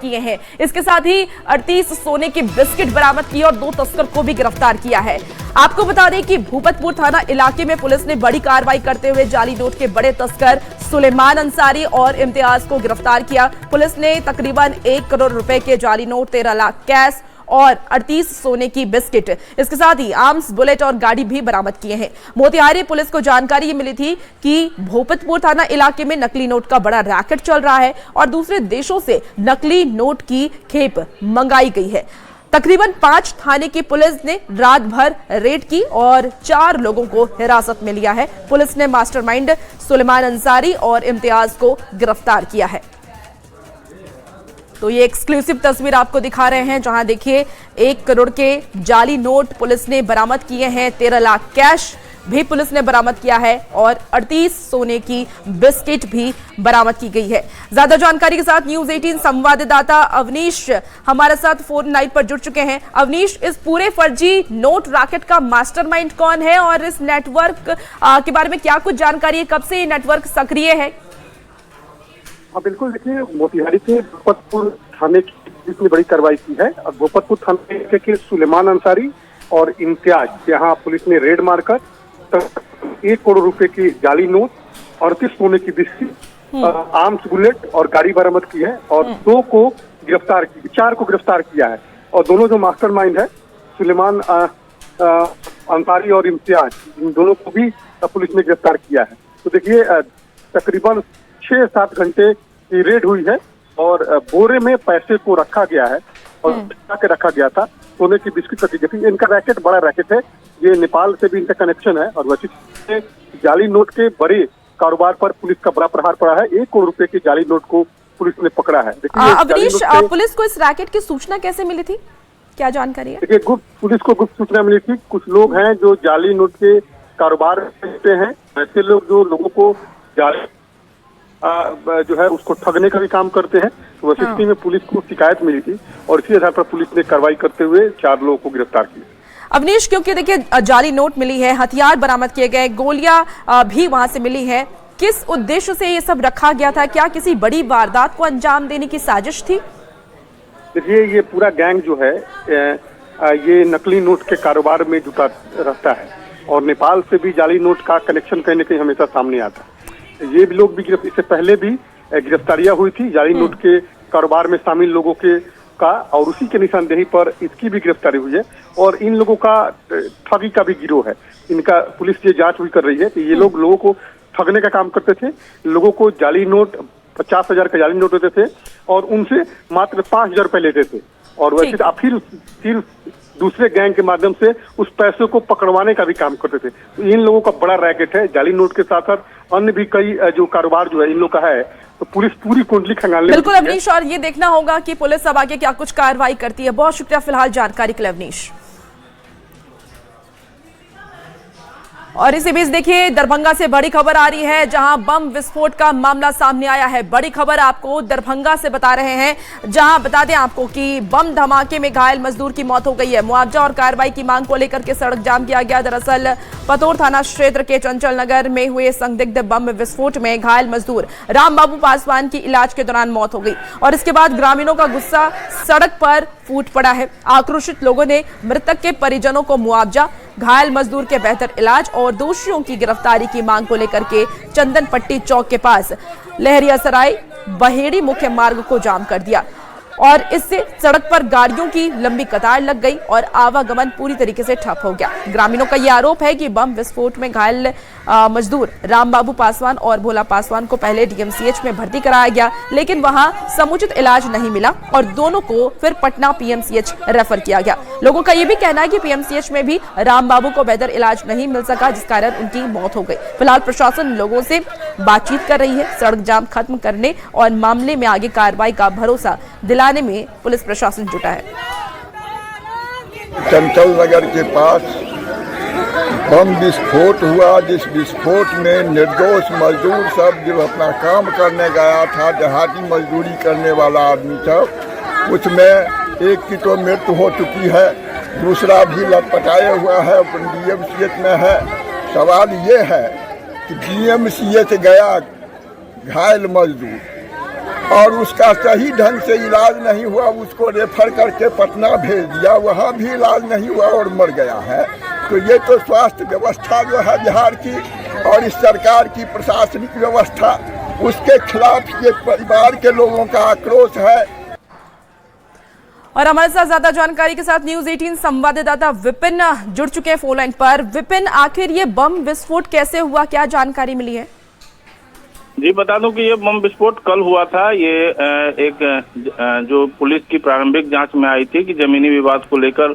किए हैं। इसके साथ ही 38 सोने के बिस्किट बरामद किए और 2 तस्कर को भी गिरफ्तार किया है। आपको बता दें कि भूपतपुर थाना इलाके में पुलिस ने बड़ी कार्रवाई करते हुए जाली नोट के बड़े तस्कर सुलेमान अंसारी और इम्तियाज को गिरफ्तार किया। पुलिस ने तकरीबन 1 करोड़ रुपए के जाली नोट, 13 लाख कैश और 38 सोने की बिस्किट, इसके साथ ही आर्म्स, बुलेट और गाड़ी भी बरामद किए हैं। मोतिहारी पुलिस को जानकारी मिली थी कि भूपतपुर थाना इलाके में नकली नोट का बड़ा रैकेट चल रहा है और दूसरे देशों से नकली नोट की खेप मंगाई गई है। तकरीबन 5 थाने की पुलिस ने रात भर रेड की और 4 लोगों को हिरासत में लिया है। पुलिस ने मास्टरमाइंड सुलेमान अंसारी और इम्तियाज को गिरफ्तार किया है। तो ये एक्सक्लूसिव तस्वीर आपको दिखा रहे हैं, जहां देखिए 1 करोड़ के जाली नोट पुलिस ने बरामद किए हैं, 13 लाख कैश भी पुलिस ने बरामद किया है और 38 सोने की बिस्किट भी बरामद की गई है। ज्यादा जानकारी के साथ न्यूज़ 18 संवाददाता अवनीश हमारे साथ फोन लाइन पर जुड़ चुके हैं। अवनीश, इस पूरे फर्जी नोट रैकेट का मास्टरमाइंड कौन है और इस नेटवर्क के बारे में क्या कुछ जानकारी है? कब से ये नेटवर्क सक्रिय है? हाँ बिल्कुल, देखिए मोतिहारी के भूपतपुर थाने की पुलिस ने बड़ी कार्रवाई की है और भूपतपुर थाने के सुलेमान अंसारी और इम्तियाज यहाँ पुलिस ने रेड मारकर 1 करोड़ रुपए की जाली नोट, 38 सोने की बिस्किट, आर्म्स, बुलेट और गाड़ी बरामद की है और 4 को गिरफ्तार किया है। और दोनों जो मास्टरमाइंड है सुलेमान अंसारी और इम्तियाज, इन दोनों को भी पुलिस ने गिरफ्तार किया है। तो देखिए तकरीबन 6-7 घंटे की रेड हुई है और बोरे में पैसे को रखा गया है और रखा गया था, सोने की बिस्किट रखी गई थी। इनका रैकेट बड़ा रैकेट है, ये नेपाल से भी इनका कनेक्शन है और वैसे जाली नोट के बड़े कारोबार पर पुलिस का बड़ा प्रहार पड़ा है। 1 करोड़ रुपए की जाली नोट को पुलिस ने पकड़ा है। अवनीश, पुलिस को इस रैकेट की सूचना कैसे मिली थी, क्या जानकारी है? देखिए पुलिस को गुप्त सूचना मिली थी। कुछ लोग हैं जो जाली नोट के कारोबार करते हैं, ऐसे लोग जो लोगों को जाली जो है उसको ठगने का भी काम करते हैं। तो वैसे स्थिति में पुलिस को शिकायत मिली थी और इसी आधार पर पुलिस ने कार्रवाई करते हुए 4 लोगों को गिरफ्तार किया। अवनीश, क्योंकि देखिए जाली नोट मिली है, हथियार बरामद किए गए, गोलियां भी वहां से मिली है, किस उद्देश्य से ये सब रखा गया था? क्या किसी बड़ी वारदात को अंजाम देने की साजिश थी? देखिए ये पूरा गैंग जो है ये नकली नोट के कारोबार में जुटा रहता है और नेपाल से भी जाली नोट का कनेक्शन कहीं न कहीं हमेशा सामने आता है। ये भी लोग भी इससे पहले भी गिरफ्तारियां हुई थी जाली नोट के कारोबार में शामिल लोगों के का और उसी के निशानदेही पर इसकी भी गिरफ्तारी हुई है और इन लोगों का ठगी का भी गिरोह है। इनका पुलिस ये जांच भी कर रही है कि ये लोगों को ठगने का काम करते थे। लोगों को जाली नोट 50,000 का जाली नोट देते थे और उनसे मात्र 5,000 रुपए लेते थे और वैसे फिर दूसरे गैंग के माध्यम से उस पैसे को पकड़वाने का भी काम करते थे। तो इन लोगों का बड़ा रैकेट है। जाली नोट के साथ साथ अन्य भी कई जो कारोबार जो है इन लोग का है, तो पुलिस पूरी कुंडली खंगालने। बिल्कुल अवनीश, और ये देखना होगा कि पुलिस अब आगे क्या कुछ कार्रवाई करती है। बहुत शुक्रिया फिलहाल जानकारी के लिए अवनीश। और इसी बीच देखिए दरभंगा से बड़ी खबर आ रही है, जहां बम विस्फोट का मामला सामने आया है। बड़ी खबर आपको दरभंगा से बता रहे हैं, जहां बता दें आपको कि बम धमाके में घायल मजदूर की मौत हो गई है। मुआवजा और कार्रवाई की मांग को लेकर के सड़क जाम किया गया। दरअसल पतोर थाना क्षेत्र के चंचल नगर में हुए संदिग्ध बम विस्फोट में घायल मजदूर राम बाबू पासवान की इलाज के दौरान मौत हो गई और इसके बाद ग्रामीणों का गुस्सा सड़क पर फूट पड़ा है। आक्रोशित लोगों ने मृतक के परिजनों को मुआवजा, घायल मजदूर के बेहतर इलाज और दोषियों की गिरफ्तारी की मांग को लेकर के चंदन पट्टी चौक के पास लहरियासराय बहेड़ी मुख्य मार्ग को जाम कर दिया और इससे सड़क पर गाड़ियों की लंबी कतार लग गई और आवागमन पूरी तरीके से ठप हो गया। ग्रामीणों का यह आरोप है कि बम विस्फोट में घायल मजदूर राम बाबू पासवान और भोला पासवान को पहले डीएमसीएच में भर्ती कराया गया, लेकिन वहां समुचित इलाज नहीं मिला और दोनों को फिर पटना पीएमसीएच रेफर किया गया। लोगों का यह भी कहना है कि पीएमसीएच में भी राम बाबू को बेहतर इलाज नहीं मिल सका, जिस कारण उनकी मौत हो गई। फिलहाल प्रशासन लोगों से बातचीत कर रही है। सड़क जाम खत्म करने और मामले में आगे कार्रवाई का भरोसा दिलाने में पुलिस प्रशासन जुटा है। चंचल नगर के पास बम विस्फोट हुआ, जिस विस्फोट में निर्दोष मजदूर सब जो अपना काम करने गया था, देहाती मजदूरी करने वाला आदमी था, उसमें एक की तो मृत्यु हो चुकी है, दूसरा भी लटपटाया हुआ है, डीएमसीएच में है। सवाल ये है कि डीएमसीएच गया घायल मजदूर, और उसका सही ढंग से इलाज नहीं हुआ, उसको रेफर करके पटना भेज दिया, वहाँ भी इलाज नहीं हुआ और मर गया है। तो ये तो स्वास्थ्य व्यवस्था जो है बिहार की और इस सरकार की प्रशासनिक व्यवस्था, उसके खिलाफ ये परिवार के लोगों का आक्रोश है। और हमारे साथ ज्यादा जानकारी के साथ न्यूज 18 संवाददाता विपिन जुड़ चुके हैं फोन लाइन पर। विपिन, आखिर ये बम विस्फोट कैसे हुआ, क्या जानकारी मिली है? जी बता दूं कि ये बम विस्फोट कल हुआ था। ये एक जो पुलिस की प्रारंभिक जांच में आई थी कि जमीनी विवाद को लेकर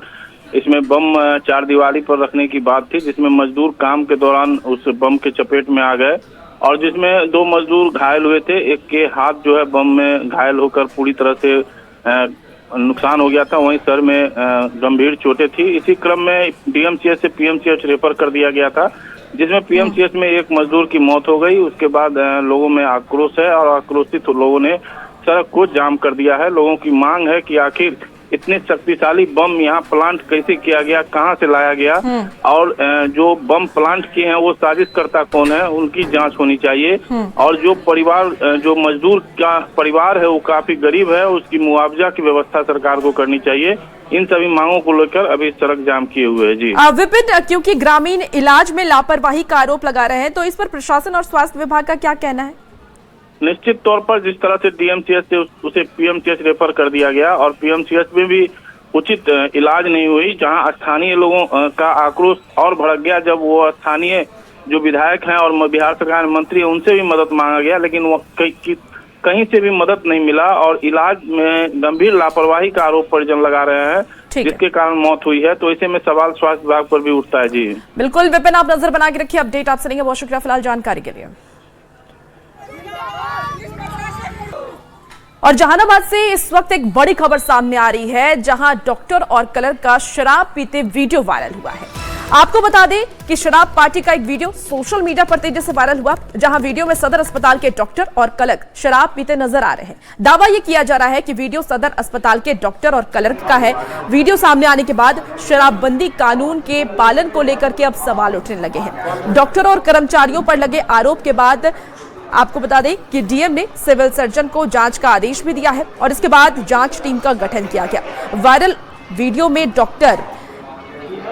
इसमें बम चार दीवारी पर रखने की बात थी, जिसमें मजदूर काम के दौरान उस बम के चपेट में आ गए और जिसमें 2 मजदूर घायल हुए थे। एक के हाथ जो है बम में घायल होकर पूरी तरह से नुकसान हो गया था, वहीं सर में गंभीर चोटें थी। इसी क्रम में डीएमसीएच से पीएमसीएच रेफर कर दिया गया था, जिसमें पीएमसीएच में एक मजदूर की मौत हो गई। उसके बाद लोगों में आक्रोश है और आक्रोशित लोगों ने सड़क को जाम कर दिया है। लोगों की मांग है कि आखिर इतने शक्तिशाली बम यहाँ प्लांट कैसे किया गया, कहाँ से लाया गया और जो बम प्लांट किए हैं वो साजिशकर्ता कौन है, उनकी जांच होनी चाहिए। और जो परिवार, जो मजदूर का परिवार है वो काफी गरीब है, उसकी मुआवजा की व्यवस्था सरकार को करनी चाहिए। इन सभी मांगों को लेकर अभी सड़क जाम किए हुए है। जी विपिन, क्योंकि ग्रामीण इलाज में लापरवाही का आरोप लगा रहे हैं, तो इस पर प्रशासन और स्वास्थ्य विभाग का क्या कहना है? निश्चित तौर पर जिस तरह से डीएमसीएच से उसे पीएमसीएच रेफर कर दिया गया और पीएमसीएच में भी उचित इलाज नहीं हुई, जहां स्थानीय लोगों का आक्रोश और भड़क गया जब वो स्थानीय जो विधायक हैं और बिहार सरकार मंत्री है उनसे भी मदद मांगा गया, लेकिन वो कहीं से भी मदद नहीं मिला और इलाज में गंभीर लापरवाही का आरोप परिजन लगा रहे हैं, जिसके कारण मौत हुई है। तो ऐसे में सवाल स्वास्थ्य विभाग पर भी उठता है। जी बिल्कुल विपिन, आप नजर बना के रखिए, अपडेट आपसे लेंगे। बहुत शुक्रिया फिलहाल जानकारी के लिए। और जहानाबाद से इस वक्त एक बड़ी खबर सामने आ रही है, जहां डॉक्टर और क्लर्क का शराब पीते वीडियो वायरल हुआ है। आपको बता दें कि शराब पार्टी का एक वीडियो सोशल मीडिया पर तेजी से वायरल हुआ, जहां वीडियो में सदर अस्पताल के डॉक्टर और क्लर्क शराब पीते नजर आ रहे हैं। दावा यह किया जा रहा है कि वीडियो सदर अस्पताल के डॉक्टर और क्लर्क का है। वीडियो सामने आने के बाद शराबबंदी कानून के पालन को लेकर के अब सवाल उठने लगे हैं। डॉक्टर और कर्मचारियों पर लगे आरोप के बाद आपको बता दें कि डीएम ने सिविल सर्जन को जांच का आदेश भी दिया है और इसके बाद जांच टीम का गठन किया गया। वायरल वीडियो में डॉक्टर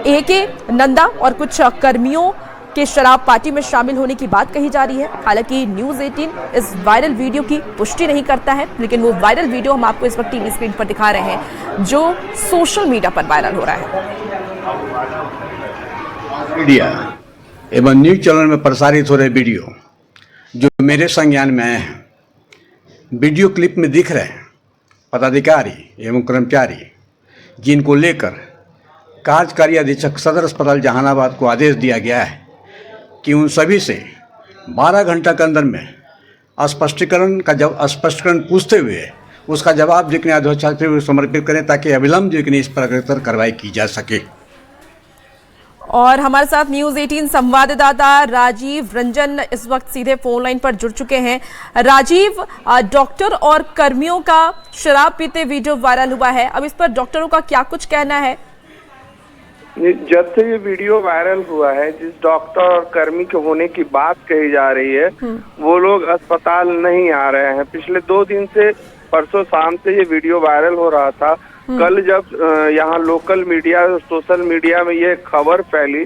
एके नंदा और कुछ कर्मियों के शराब पार्टी में शामिल होने की बात कही जा रही है। हालांकि न्यूज 18 इस वायरल वीडियो की पुष्टि नहीं करता है, लेकिन वो वायरल वीडियो हम आपको इस वक्त टीवी स्क्रीन पर दिखा रहे हैं जो सोशल मीडिया पर वायरल हो रहा है। मीडिया एवं न्यूज चैनल में प्रसारित हो रहे वीडियो जो मेरे संज्ञान में आए हैं, वीडियो क्लिप में दिख रहे हैं पदाधिकारी एवं कर्मचारी, जिनको लेकर कार्यकारी अधीक्षक सदर अस्पताल जहानाबाद को आदेश दिया गया है कि उन सभी से 12 घंटा के अंदर में स्पष्टीकरण पूछते हुए उसका जवाब जितने अध्यक्ष समर्पित करें, ताकि अविलंब जितनी इस पर अग्रतर कार्रवाई की जा सके। और हमारे साथ न्यूज 18 संवाददाता राजीव रंजन इस वक्त सीधे फोन लाइन पर जुड़ चुके हैं। राजीव, डॉक्टर और कर्मियों का शराब पीते वीडियो वायरल हुआ है, अब इस पर डॉक्टरों का क्या कुछ कहना है? जब से ये वीडियो वायरल हुआ है, जिस डॉक्टर और कर्मी के होने की बात कही जा रही है वो लोग अस्पताल नहीं आ रहे हैं। पिछले 2 दिन से, परसों शाम से ये वीडियो वायरल हो रहा था। कल जब यहाँ लोकल मीडिया, सोशल मीडिया में ये खबर फैली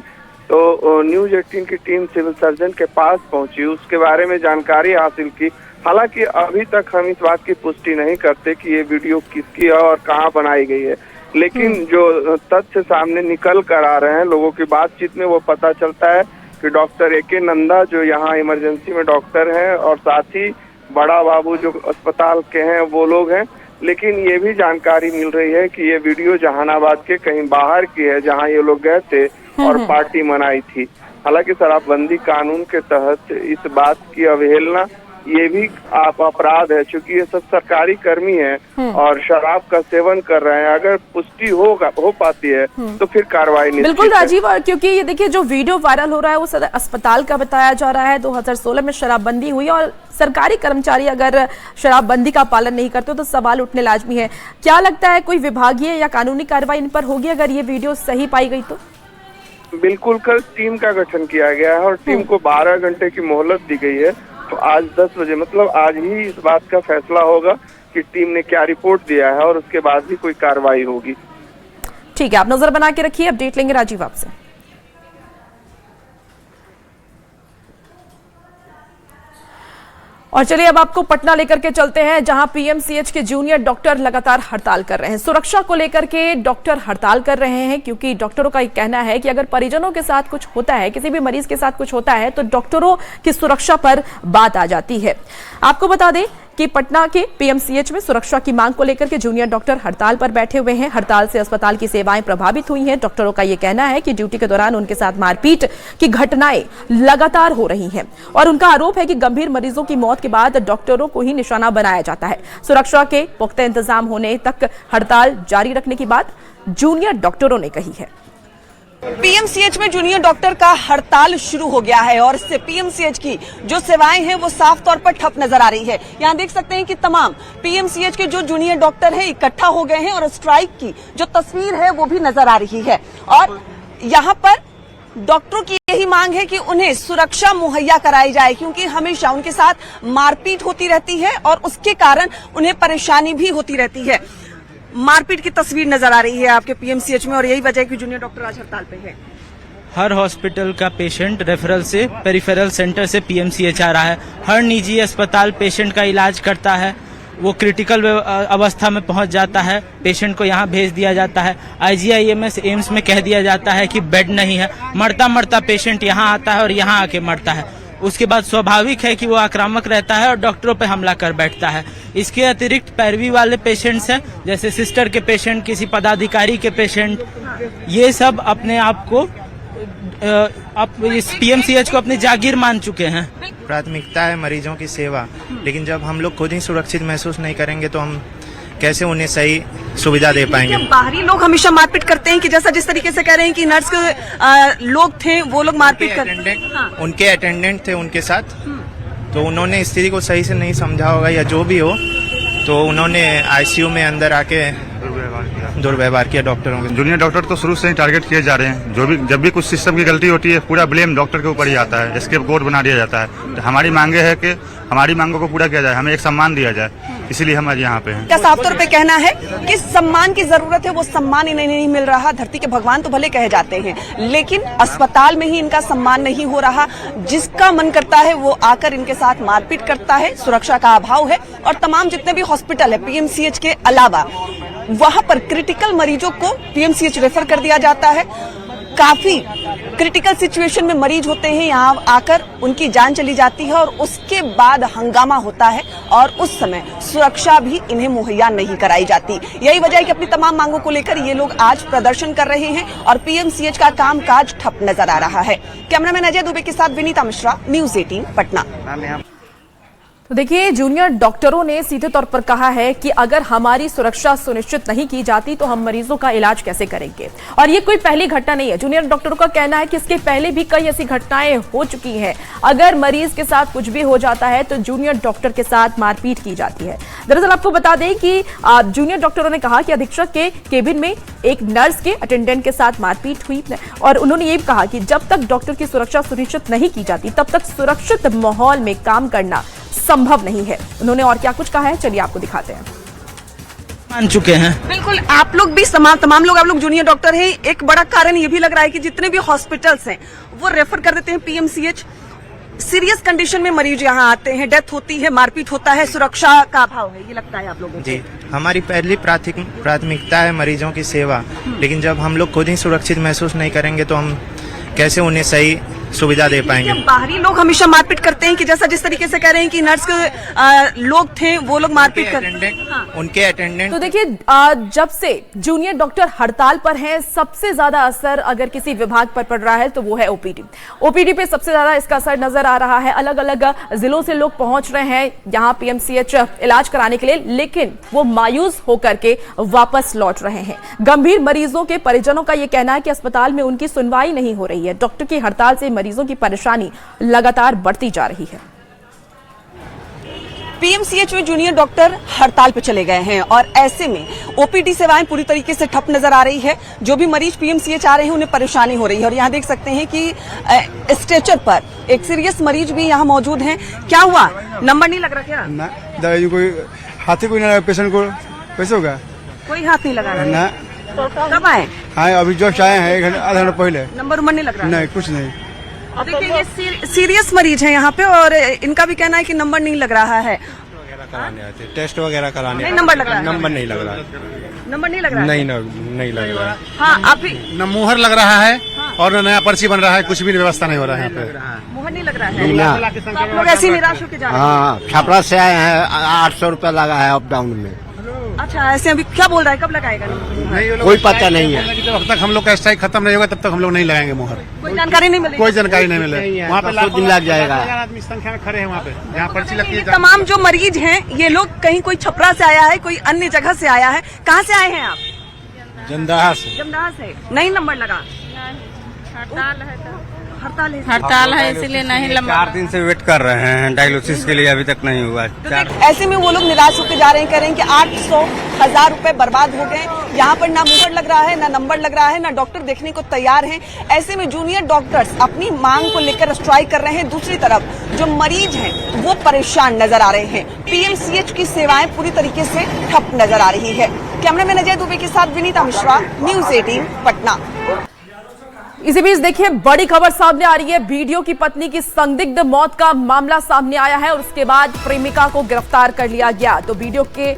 तो न्यूज 18 की टीम सिविल सर्जन के पास पहुंची, उसके बारे में जानकारी हासिल की। हालांकि अभी तक हम इस बात की पुष्टि नहीं करते कि ये वीडियो किसकी है और कहाँ बनाई गई है, लेकिन जो तथ्य सामने निकल कर आ रहे हैं लोगों की बातचीत में, वो पता चलता है कि डॉक्टर एके नंदा जो यहाँ इमरजेंसी में डॉक्टर हैं और साथ ही बड़ा बाबू जो अस्पताल के हैं वो लोग हैं। लेकिन ये भी जानकारी मिल रही है कि ये वीडियो जहानाबाद के कहीं बाहर की है, जहां ये लोग गए थे और पार्टी मनाई थी। हालांकि शराबबंदी कानून के तहत इस बात की अवहेलना ये भी अपराध है, क्योंकि ये सब सरकारी कर्मी हैं और शराब का सेवन कर रहे हैं। अगर पुष्टि हो पाती है तो फिर कार्रवाई नहीं। बिल्कुल राजीव, क्योंकि ये देखिए जो वीडियो वायरल हो रहा है वो सदर अस्पताल का बताया जा रहा है। 2016 में शराबबंदी हुई और सरकारी कर्मचारी अगर शराबबंदी का पालन नहीं करते तो सवाल उठने लाजमी है। क्या लगता है कोई विभागीय या कानूनी कार्रवाई इन पर होगी अगर ये वीडियो सही पाई गई तो? बिल्कुल, कल टीम का गठन किया गया है और टीम को 12 घंटे की मोहलत दी गई है तो आज 10 बजे मतलब आज ही इस बात का फैसला होगा कि टीम ने क्या रिपोर्ट दिया है और उसके बाद ही कोई कार्रवाई होगी। ठीक है, आप नजर बना के रखिए, अपडेट लेंगे राजीव आपसे। और चलिए अब आपको पटना लेकर के चलते हैं, जहां पीएमसीएच के जूनियर डॉक्टर लगातार हड़ताल कर रहे हैं। सुरक्षा को लेकर के डॉक्टर हड़ताल कर रहे हैं, क्योंकि डॉक्टरों का कहना है कि अगर परिजनों के साथ कुछ होता है, किसी भी मरीज के साथ कुछ होता है, तो डॉक्टरों की सुरक्षा पर बात आ जाती है। आपको बता दें कि पटना के पीएमसीएच में सुरक्षा की मांग को लेकर के जूनियर डॉक्टर हड़ताल पर बैठे हुए हैं। हड़ताल से अस्पताल की सेवाएं प्रभावित हुई हैं। डॉक्टरों का यह कहना है कि ड्यूटी के दौरान उनके साथ मारपीट की घटनाएं लगातार हो रही हैं और उनका आरोप है कि गंभीर मरीजों की मौत के बाद डॉक्टरों को ही निशाना बनाया जाता है। सुरक्षा के पुख्ता इंतजाम होने तक हड़ताल जारी रखने की बात जूनियर डॉक्टरों ने कही है। पीएमसीएच में जूनियर डॉक्टर का हड़ताल शुरू हो गया है और इससे पीएमसीएच की जो सेवाएं हैं वो साफ तौर पर ठप नजर आ रही है। यहाँ देख सकते हैं कि तमाम पीएमसीएच के जो जूनियर डॉक्टर हैं इकट्ठा हो गए हैं और स्ट्राइक की जो तस्वीर है वो भी नजर आ रही है। और यहाँ पर डॉक्टरों की यही मांग है कि उन्हें सुरक्षा मुहैया कराई जाए, क्योंकि हमेशा उनके साथ मारपीट होती रहती है और उसके कारण उन्हें परेशानी भी होती रहती है। मारपीट की तस्वीर नजर आ रही है आपके पीएमसीएच में और यही वजह है कि जूनियर डॉक्टर आज हड़ताल पे है। हर हॉस्पिटल का पेशेंट रेफरल से पेरिफेरल सेंटर से पीएमसीएच आ रहा है। हर निजी अस्पताल पेशेंट का इलाज करता है, वो क्रिटिकल अवस्था में पहुंच जाता है, पेशेंट को यहाँ भेज दिया जाता है। आईजीआईएमएस एम्स में कह दिया जाता है कि बेड नहीं है, मरता मरता पेशेंट यहाँ आता है और यहाँ आके मरता है। उसके बाद स्वाभाविक है कि वो आक्रामक रहता है और डॉक्टरों पे हमला कर बैठता है। इसके अतिरिक्त पैरवी वाले पेशेंट्स हैं, जैसे सिस्टर के पेशेंट, किसी पदाधिकारी के पेशेंट, ये सब अपने आप को इस पीएमसीएच को अपनी जागीर मान चुके हैं। प्राथमिकता है मरीजों की सेवा, लेकिन जब हम लोग खुद ही सुरक्षित महसूस नहीं करेंगे तो हम कैसे उन्हें सही सुविधा दे पाएंगे। बाहरी लोग हमेशा मारपीट करते हैं कि जैसा जिस तरीके से कह रहे हैं कि नर्स के लोग थे वो लोग मारपीट करते हैं। उनके अटेंडेंट थे उनके साथ, तो उन्होंने स्थिति को सही से नहीं समझा होगा या जो भी हो, तो उन्होंने आईसीयू में अंदर आके दुर्व्यवहार किया डॉक्टरों के। जूनियर डॉक्टर तो शुरू से ही टारगेट किए जा रहे हैं। जब भी कुछ सिस्टम की गलती होती है पूरा ब्लेम डॉक्टर के ऊपर ही आता है, स्केपगोट बना दिया जाता है। तो हमारी मांगे है कि हमारी मांगों को पूरा किया जाए, हमें एक सम्मान दिया जाए, इसीलिए हम आज यहाँ पे हैं। क्या साफ तौर पे कहना है कि सम्मान की जरूरत है, वो सम्मान इन्हें नहीं मिल रहा। धरती के भगवान तो भले कहे जाते हैं, लेकिन अस्पताल में ही इनका सम्मान नहीं हो रहा। जिसका मन करता है वो आकर इनके साथ मारपीट करता है। सुरक्षा का अभाव है और तमाम जितने भी हॉस्पिटल है पीएमसीएच के अलावा, वहां पर क्रिटिकल मरीजों को पीएमसीएच रेफर कर दिया जाता है। काफी क्रिटिकल सिचुएशन में मरीज होते हैं, यहाँ आकर उनकी जान चली जाती है और उसके बाद हंगामा होता है और उस समय सुरक्षा भी इन्हें मुहैया नहीं कराई जाती। यही वजह है कि अपनी तमाम मांगों को लेकर ये लोग आज प्रदर्शन कर रहे हैं और पीएमसीएच का कामकाज ठप नजर आ रहा है। कैमरामैन अजय दुबे के साथ विनीता मिश्रा, न्यूज 18 पटना। तो देखिए, जूनियर डॉक्टरों ने सीधे तौर पर कहा है कि अगर हमारी सुरक्षा सुनिश्चित नहीं की जाती तो हम मरीजों का इलाज कैसे करेंगे। और ये कोई पहली घटना नहीं है। जूनियर डॉक्टरों का कहना है कि इसके पहले भी कई ऐसी घटनाएं हो चुकी हैं। अगर मरीज के साथ कुछ भी हो जाता है तो जूनियर डॉक्टर के साथ मारपीट की जाती है। दरअसल आपको बता दें कि जूनियर डॉक्टरों ने कहा कि अधीक्षक के केबिन में एक नर्स के अटेंडेंट के साथ मारपीट हुई और उन्होंने ये कहा कि जब तक डॉक्टर की सुरक्षा सुनिश्चित नहीं की जाती तब तक सुरक्षित माहौल में काम करना संभव नहीं है। उन्होंने और क्या कुछ कहा है, चलिए आपको दिखाते हैं। मान चुके हैं। बिल्कुल, आप लोग भी तमाम लोग आप लोग जूनियर डॉक्टर हैं। एक बड़ा कारण ये भी लग रहा है कि जितने भी हॉस्पिटल्स हैं वो रेफर कर देते हैं पीएमसीएच। सीरियस कंडीशन में मरीज यहाँ आते हैं, डेथ होती है, मारपीट होता है, सुरक्षा का अभाव है, ये लगता है आप लोगों को? जी, हमारी पहली प्राथमिकता है मरीजों की सेवा, लेकिन जब हम लोग खुद ही सुरक्षित महसूस नहीं करेंगे तो हम कैसे उन्हें सही सुविधा दे पाएंगे। बाहरी लोग हमेशा मारपीट करते हैं कि जैसा जिस तरीके से कह रहे हैं कि नर्स के लोग थे वो लोग मारपीट करते हैं। उनके अटेंडेंट। तो देखिए, जब से जूनियर डॉक्टर हड़ताल पर हैं, सबसे ज्यादा असर अगर किसी विभाग पर पड़ रहा है तो वो है ओपीडी। ओपीडी पे सबसे ज्यादा इसका असर नजर आ रहा है। अलग अलग जिलों से लोग पहुंच रहे हैं यहाँ पीएमसीएच इलाज कराने के लिए, लेकिन वो मायूस होकर के वापस लौट रहे हैं। गंभीर मरीजों के परिजनों का यह कहना है कि अस्पताल में उनकी सुनवाई नहीं हो रही है। डॉक्टर की हड़ताल से मरीजों की परेशानी लगातार बढ़ती जा रही है। पीएमसीएच में जूनियर डॉक्टर हड़ताल पर चले गए हैं और ऐसे में ओपीडी सेवाएं पूरी तरीके से ठप नजर आ रही है। जो भी मरीज पीएमसीएच आ रहे हैं उन्हें परेशानी हो रही है और यहाँ देख सकते हैं कि स्ट्रेचर पर एक सीरियस मरीज भी यहाँ मौजूद हैं। क्या हुआ, नंबर नहीं लग रहा क्या? ना दादाजी कोई हाथी कोई ना पेशेंट को कैसे होगा? कोई हाथ नहीं लगा रहा ना। कब आए? हाँ अभी जस्ट आए हैं, आधा घंटा पहले। नंबर नहीं लग रहा? नहीं, कुछ नहीं। देखिए ये सीरियस मरीज है यहाँ पे और इनका भी कहना है कि नंबर नहीं लग रहा है। कराने आते, टेस्ट वगैरह कराने नहीं नंबर लग रहा है? नंबर नहीं लग रहा है। नंबर नहीं लग रहा है? नहीं लग रहा है। हाँ अभी न मुहर लग रहा है और न नया पर्ची बन रहा है, कुछ भी व्यवस्था नहीं हो रहा है यहाँ पे। मुहर नहीं लग रहा है तो आप लोग ऐसे निराश होकर जा रहे हैं? हाँ, छपरा से आए हैं, 800 रुपया लगा है अप डाउन में। अच्छा ऐसे अभी क्या बोल रहा है, कब लगाएगा? कोई पता नहीं है। जब तक हम लोग का स्ट्राइक खत्म नहीं होगा तब तक हम लोग नहीं लगाएंगे मुहर। कोई जानकारी नहीं मिली? कोई जानकारी नहीं मिले। वहाँ पे लाखों दिन लग जाएगा। आदमी संख्या में खड़े हैं वहाँ पे, जहाँ पर्ची लगती है। तमाम जो मरीज हैं ये लोग कहीं कोई छपरा से आया है, कोई अन्य जगह से आया है। कहाँ से आए हैं आप? जमदाहा से। जमदाहा से। नहीं नंबर लगा? हड़ताल है इसलिए नहीं लंबा। 4 दिन से वेट कर रहे हैं डायलिसिस के लिए, अभी तक नहीं हुआ। ऐसे में वो लोग निराश होकर जा रहे हैं, कह रहे हैं कि 800,000 रुपए बर्बाद हो गए। यहाँ पर ना मुहर लग रहा है, ना नंबर लग रहा है, ना डॉक्टर देखने को तैयार हैं। ऐसे में जूनियर डॉक्टर्स अपनी मांग को लेकर स्ट्राइक कर रहे हैं। दूसरी तरफ जो मरीज हैं वो परेशान नजर आ रहे हैं। पीएमसीएच की सेवाएं पूरी तरीके से ठप नजर आ रही है। कैमरामैन अजय दुबे के साथ विनीता मिश्रा, न्यूज 18 पटना। इसी बीच देखिए बड़ी खबर सामने आ रही है। वीडियो की पत्नी की संदिग्ध मौत का मामला सामने आया है और उसके बाद प्रेमिका को गिरफ्तार कर लिया गया। तो वीडियो के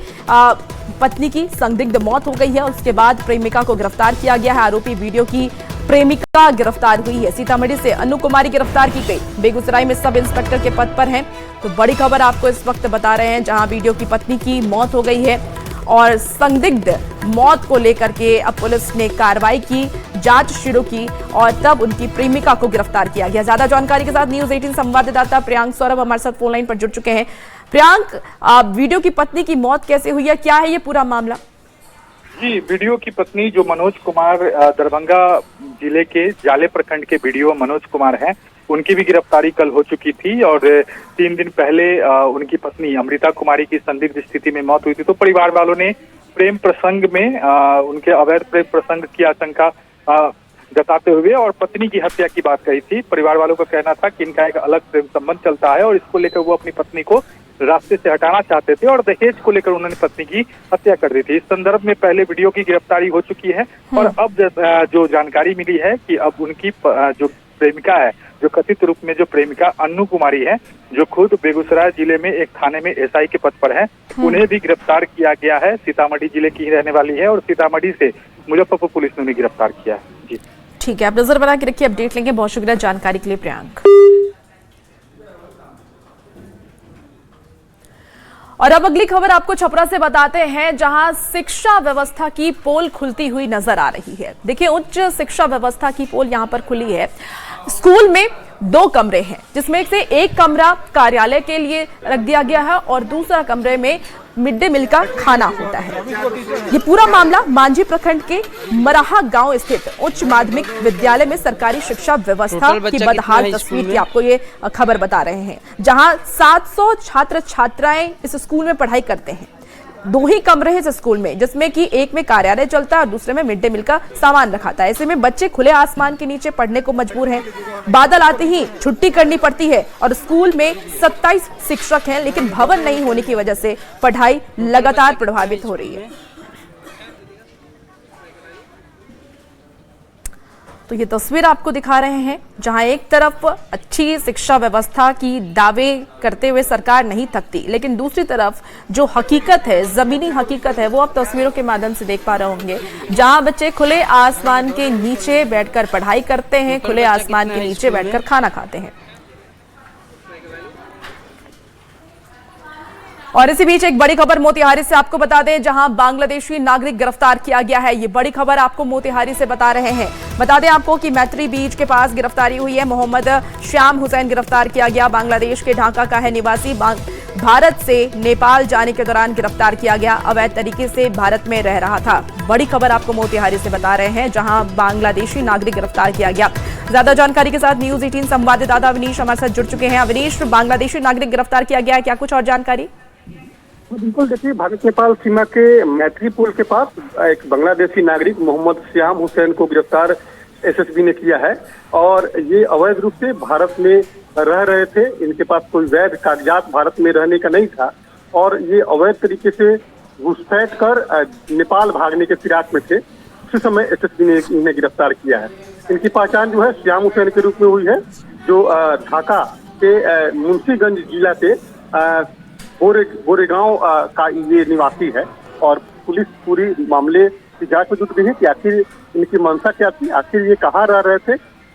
पत्नी की संदिग्ध मौत हो गई है, उसके बाद प्रेमिका को गिरफ्तार किया गया है। आरोपी वीडियो की प्रेमिका गिरफ्तार हुई है। सीतामढ़ी से अनु कुमारी गिरफ्तार की गई, बेगूसराय में सब इंस्पेक्टर के पद पर हैं। तो बड़ी खबर आपको इस वक्त बता रहे हैं, जहां वीडियो की पत्नी की मौत हो गई है और संदिग्ध मौत को लेकर के अब पुलिस ने कार्रवाई की, जांच शुरू की और तब उनकी प्रेमिका को गिरफ्तार किया गया। ज्यादा जानकारी के साथ न्यूज 18 संवाददाता प्रियांक सौरभ हमारे साथ फोन लाइन पर जुड़ चुके हैं। प्रियांक, वीडियो की पत्नी की मौत कैसे हुई है, क्या है ये पूरा मामला? जी, वीडियो की पत्नी जो मनोज कुमार दरभंगा जिले के जाले प्रखंड के वीडियो मनोज कुमार हैं, उनकी भी गिरफ्तारी कल हो चुकी थी और 3 दिन पहले उनकी पत्नी अमृता कुमारी की संदिग्ध स्थिति में मौत हुई थी। तो परिवार वालों ने प्रेम प्रसंग में उनके अवैध प्रेम प्रसंग की आशंका जताते हुए और पत्नी की हत्या की बात कही थी। परिवार वालों का कहना था कि इनका एक अलग प्रेम संबंध चलता है और इसको लेकर वो अपनी पत्नी को रास्ते से हटाना चाहते थे और दहेज को लेकर उन्होंने पत्नी की हत्या कर दी थी। इस संदर्भ में पहले वीडियो की गिरफ्तारी हो चुकी है और अब जो जानकारी मिली है कि अब उनकी जो प्रेमिका है, जो कथित रूप में जो प्रेमिका अन्नू कुमारी है, जो खुद बेगूसराय जिले में एक थाने में एसआई के पद पर है, उन्हें भी गिरफ्तार किया गया है। सीतामढ़ी जिले की रहने वाली है और सीतामढ़ी से मुजफ्फरपुर पुलिस ने उन्हें गिरफ्तार किया है। जी ठीक है, आप नजर बना के रखिए, अपडेट लेंगे। बहुत शुक्रिया जानकारी के लिए प्रियांक। और अब अगली खबर आपको छपरा से बताते हैं, जहां शिक्षा व्यवस्था की पोल खुलती हुई नजर आ रही है। देखिए, उच्च शिक्षा व्यवस्था की पोल यहां पर खुली है। स्कूल में 2 कमरे हैं, जिसमें से एक कमरा कार्यालय के लिए रख दिया गया है और दूसरा कमरे में मिड डे मील का खाना होता है। ये पूरा मामला मांझी प्रखंड के मराहा गांव स्थित उच्च माध्यमिक विद्यालय में सरकारी शिक्षा व्यवस्था की बदहाल तस्वीर की आपको ये खबर बता रहे हैं, जहां 700 छात्र छात्राएं इस स्कूल में पढ़ाई करते हैं। 2 ही कमरे हैं इस स्कूल में, जिसमें कि एक में कार्यालय चलता है और दूसरे में मिड डे मील का सामान रखाता है। ऐसे में बच्चे खुले आसमान के नीचे पढ़ने को मजबूर हैं। बादल आते ही छुट्टी करनी पड़ती है और स्कूल में 27 शिक्षक हैं, लेकिन भवन नहीं होने की वजह से पढ़ाई लगातार प्रभावित हो रही है। तो ये तस्वीर आपको दिखा रहे हैं, जहां एक तरफ अच्छी शिक्षा व्यवस्था की दावे करते हुए सरकार नहीं थकती, लेकिन दूसरी तरफ जो हकीकत है, जमीनी हकीकत है, वो आप तस्वीरों के माध्यम से देख पा रहे होंगे, जहां बच्चे खुले आसमान के नीचे बैठकर पढ़ाई करते हैं, खुले आसमान के नीचे बैठकर खाना खाते हैं। और इसी बीच एक बड़ी खबर मोतिहारी से आपको बता दें, जहां बांग्लादेशी नागरिक गिरफ्तार किया गया है। ये बड़ी खबर आपको मोतिहारी से बता रहे हैं। बता दें आपको कि मैत्री बीच के पास गिरफ्तारी हुई है। मोहम्मद श्याम हुसैन गिरफ्तार किया गया, बांग्लादेश के ढाका का है निवासी। भारत से नेपाल जाने के दौरान गिरफ्तार किया गया, अवैध तरीके से भारत में रह रहा था। बड़ी खबर आपको मोतिहारी से बता रहे हैं, जहां बांग्लादेशी नागरिक गिरफ्तार किया गया। ज्यादा जानकारी के साथ न्यूज 18 संवाददाता अवनीश हमारे साथ जुड़ चुके हैं। अवनीश, बांग्लादेशी नागरिक गिरफ्तार किया गया है, क्या कुछ और जानकारी? बिल्कुल, देखिए भारत नेपाल सीमा के मैत्री पुल के पास एक बांग्लादेशी नागरिक मोहम्मद श्याम हुसैन को गिरफ्तार एसएसबी ने किया है और ये अवैध रूप से भारत में रह रहे थे। इनके पास कोई वैध कागजात भारत में रहने का नहीं था और ये अवैध तरीके से घुसपैठ कर नेपाल भागने के फिराक में थे। उसी समय एसएसबी ने इन्हें गिरफ्तार किया है। इनकी पहचान जो है श्याम हुसैन के रूप में हुई है, जो ढाका के मुंशीगंज जिला के गोरेगांव का ये निवासी है और पुलिस पूरी मामले की जांच में जुट गई है कि आखिर इनकी मंशा क्या थी, आखिर ये कहाँ रह रहे थे,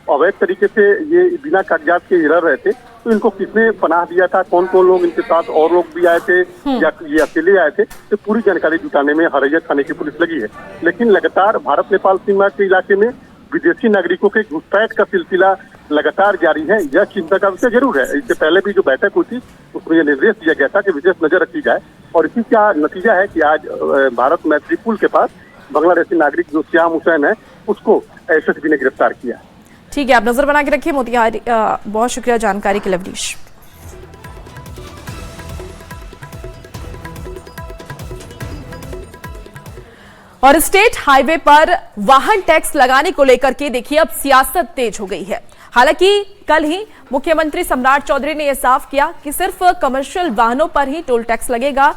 अवैध तरीके से ये बिना कागजात के रह रहे थे, तो इनको किसने पनाह दिया था, कौन कौन लोग इनके साथ और लोग भी आए थे या ये अकेले आए थे, तो पूरी जानकारी जुटाने में हरैया थाने की पुलिस लगी है। लेकिन लगातार भारत नेपाल सीमा के इलाके में विदेशी नागरिकों के घुसपैठ का सिलसिला लगातार जारी है। यह चिंता का विषय जरूर है। इससे पहले भी जो बैठक हुई थी उसमें यह निर्देश दिया गया था कि विशेष नजर रखी जाए और इसी का नतीजा है कि आज भारत मैत्री पुल के पास बांग्लादेशी नागरिक जो श्याम हुसैन है उसको एसएसबी ने गिरफ्तार किया। ठीक है, आप नजर बना के रखिए मोतिहारी। बहुत शुक्रिया जानकारी के लिए अवनीश। और स्टेट हाईवे पर वाहन टैक्स लगाने को लेकर के देखिए अब सियासत तेज हो गई है। हालांकि कल ही मुख्यमंत्री सम्राट चौधरी ने यह साफ किया कि सिर्फ कमर्शियल वाहनों पर ही टोल टैक्स लगेगा,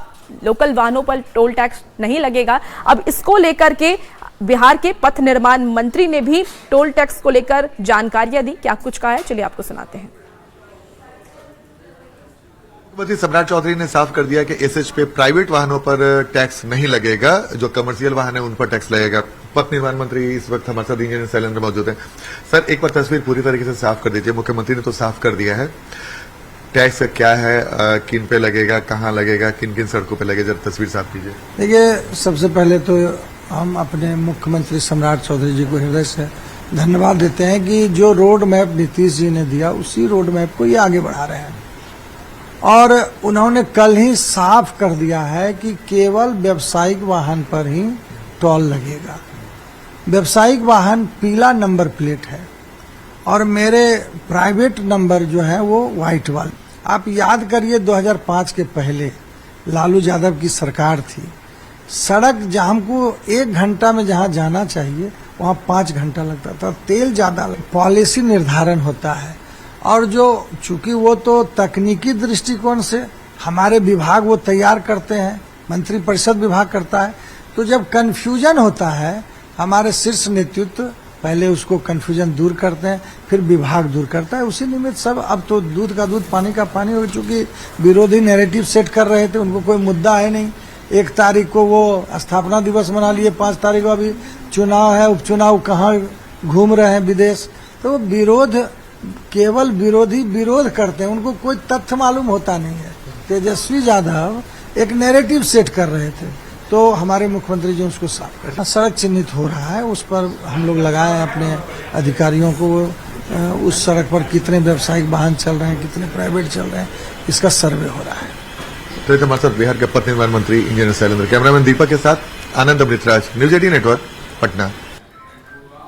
लोकल वाहनों पर टोल टैक्स नहीं लगेगा। अब इसको लेकर के बिहार के पथ निर्माण मंत्री ने भी टोल टैक्स को लेकर जानकारियां दी। क्या कुछ कहा है, चलिए आपको सुनाते हैं। मुख्यमंत्री सम्राट चौधरी ने साफ कर दिया कि एसएच पे प्राइवेट वाहनों पर टैक्स नहीं लगेगा, जो कमर्शियल वाहन है उन पर टैक्स लगेगा। पथ निर्माण मंत्री इस वक्त हमारे साथ इंजीनियर शैलेंद्र मौजूद हैं। सर, एक बार तस्वीर पूरी तरीके से साफ कर दीजिए। मुख्यमंत्री ने तो साफ कर दिया है, टैक्स क्या है, किन पे लगेगा, कहाँ लगेगा, किन किन सड़कों पे लगेगा, जरा तस्वीर साफ कीजिए। देखिए, सबसे पहले तो हम अपने मुख्यमंत्री सम्राट चौधरी जी को हृदय से धन्यवाद देते हैं कि जो रोड मैप नीतीश जी ने दिया उसी रोड मैप को ये आगे बढ़ा रहे हैं और उन्होंने कल ही साफ कर दिया है कि केवल व्यावसायिक वाहन पर ही टोल लगेगा। व्यावसायिक वाहन पीला नंबर प्लेट है और मेरे प्राइवेट नंबर जो है वो व्हाइट वाले। आप याद करिए 2005 के पहले लालू यादव की सरकार थी, सड़क जहाँ हमको 1 घंटा में जहाँ जाना चाहिए वहाँ 5 घंटा लगता था, तेल ज्यादा। पॉलिसी निर्धारण होता है और जो चूंकि वो तो तकनीकी दृष्टिकोण से हमारे विभाग वो तैयार करते हैं, मंत्री परिषद विभाग करता है, तो जब कंफ्यूजन होता है हमारे शीर्ष नेतृत्व पहले उसको कंफ्यूजन दूर करते हैं, फिर विभाग दूर करता है। उसी निमित्त सब अब तो दूध का दूध पानी का पानी हो चुकी। विरोधी नैरेटिव सेट कर रहे थे, उनको कोई मुद्दा है नहीं। 1 तारीख को वो स्थापना दिवस मना लिए, 5 तारीख को अभी चुनाव है, उपचुनाव कहाँ घूम रहे हैं विदेश। तो विरोध केवल विरोधी विरोध करते हैं, उनको कोई तथ्य मालूम होता नहीं है। तेजस्वी यादव एक नैरेटिव सेट कर रहे थे, तो हमारे मुख्यमंत्री जी उसको साफ कर। सड़क चिन्हित हो रहा है, उस पर हम लोग लगाए हैं अपने अधिकारियों को, उस सड़क पर कितने व्यावसायिक वाहन चल रहे हैं, कितने प्राइवेट चल रहे हैं, इसका सर्वे हो रहा है। तो हमारे साथ बिहार के पथ निर्माण मंत्री इंजीनियर शैलेंद्र, कैमरामैन दीपक के साथ आनंद अमृतराज, न्यूज 18 नेटवर्क, पटना।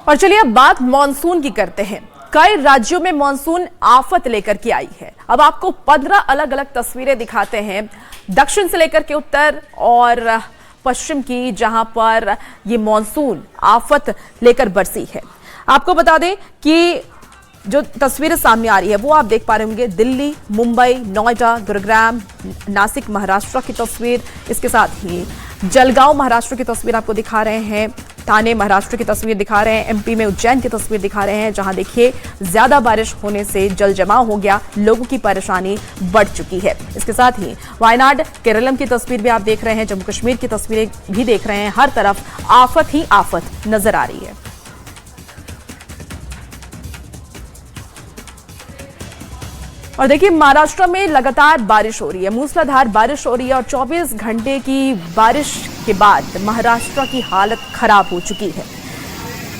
और चलिए अब बात मानसून की करते हैं। कई राज्यों में मानसून आफत लेकर के आई है। अब आपको 15 अलग अलग तस्वीरें दिखाते हैं, दक्षिण से लेकर के उत्तर और पश्चिम की, जहां पर ये मानसून आफत लेकर बरसी है। आपको बता दें कि जो तस्वीरें सामने आ रही है वो आप देख पा रहे होंगे, दिल्ली, मुंबई, नोएडा, गुरुग्राम, नासिक महाराष्ट्र की तस्वीर, इसके साथ ही जलगांव महाराष्ट्र की तस्वीर आपको दिखा रहे हैं, ठाणे महाराष्ट्र की तस्वीर दिखा रहे हैं, एमपी में उज्जैन की तस्वीर दिखा रहे हैं, जहां देखिए ज्यादा बारिश होने से जल जमाव हो गया, लोगों की परेशानी बढ़ चुकी है। इसके साथ ही वायनाड, केरलम की तस्वीर भी आप देख रहे हैं, जम्मू कश्मीर की तस्वीरें भी देख रहे हैं। हर तरफ आफत ही आफत नजर आ रही है। और देखिए महाराष्ट्र में लगातार बारिश हो रही है, मूसलाधार बारिश हो रही है और 24 घंटे की बारिश के बाद महाराष्ट्र की हालत खराब हो चुकी है।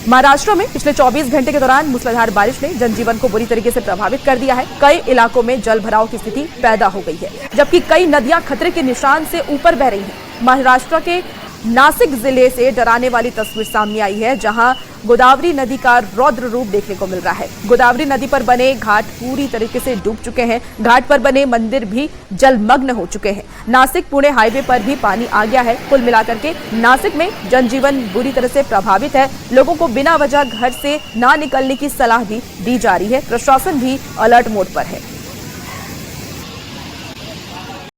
महाराष्ट्र में पिछले 24 घंटे के दौरान मूसलाधार बारिश ने जनजीवन को बुरी तरीके से प्रभावित कर दिया है। कई इलाकों में जल भराव की स्थिति पैदा हो गई है, जबकि कई नदियां खतरे के निशान से ऊपर बह रही हैं। महाराष्ट्र के नासिक जिले से डराने वाली तस्वीर सामने आई है, जहां गोदावरी नदी का रौद्र रूप देखने को मिल रहा है। गोदावरी नदी पर बने घाट पूरी तरीके से डूब चुके हैं। घाट पर बने मंदिर भी जलमग्न हो चुके हैं। नासिक पुणे हाईवे पर भी पानी आ गया है। कुल मिलाकर के नासिक में जनजीवन बुरी तरह से प्रभावित है। लोगों को बिना वजह घर से ना निकलने की सलाह भी दी जा रही है। प्रशासन भी अलर्ट मोड पर है।